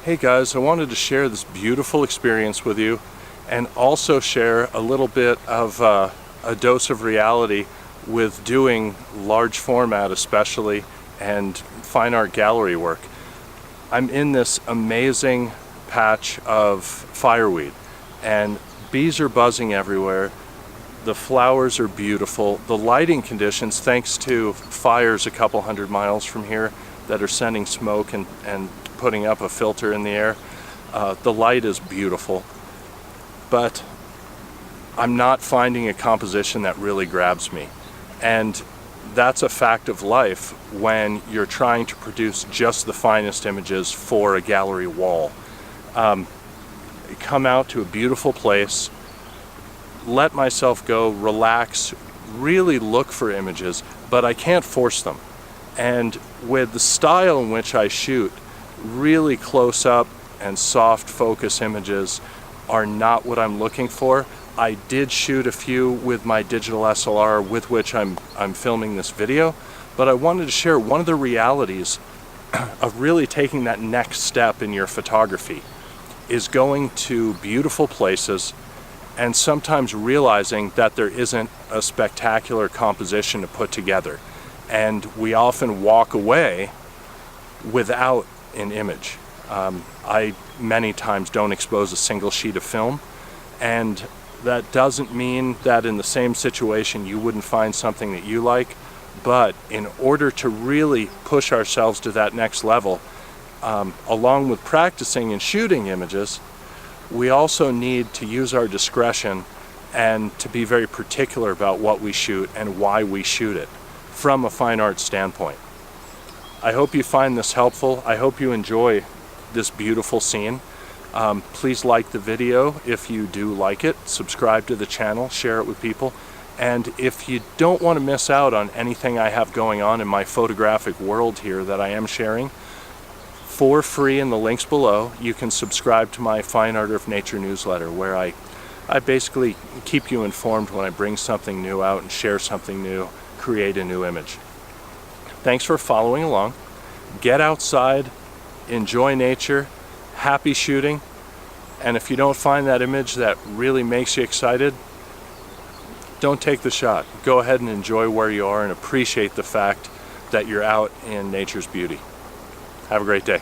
Hey guys, I wanted to share this beautiful experience with you and also share a little bit of a dose of reality with doing large format especially and fine art gallery work. I'm in this amazing patch of fireweed and bees are buzzing everywhere. The flowers are beautiful. The lighting conditions, thanks to fires a couple hundred miles from here that are sending smoke and putting up a filter in the air, the light is beautiful. But I'm not finding a composition that really grabs me. And that's a fact of life when you're trying to produce just the finest images for a gallery wall. Come out to a beautiful place, let myself go, relax, really look for images, but I can't force them. And with the style in which I shoot, really close up and soft focus images are not what I'm looking for. I did shoot a few with my digital SLR with which I'm filming this video, but I wanted to share one of the realities of really taking that next step in your photography is going to beautiful places and sometimes realizing that there isn't a spectacular composition to put together. And we often walk away without an image. I many times don't expose a single sheet of film, and that doesn't mean that in the same situation you wouldn't find something that you like, but in order to really push ourselves to that next level, along with practicing and shooting images, we also need to use our discretion and to be very particular about what we shoot and why we shoot it from a fine art standpoint. I hope you find this helpful. I hope you enjoy this beautiful scene. Please like the video if you do like it, subscribe to the channel, share it with people, and if you don't want to miss out on anything I have going on in my photographic world here that I am sharing, for free in the links below, you can subscribe to my Fine Art of Nature newsletter where I basically keep you informed when I bring something new out and share something new, create a new image. Thanks for following along. Get outside, enjoy nature, happy shooting, and if you don't find that image that really makes you excited, don't take the shot. Go ahead and enjoy where you are and appreciate the fact that you're out in nature's beauty. Have a great day.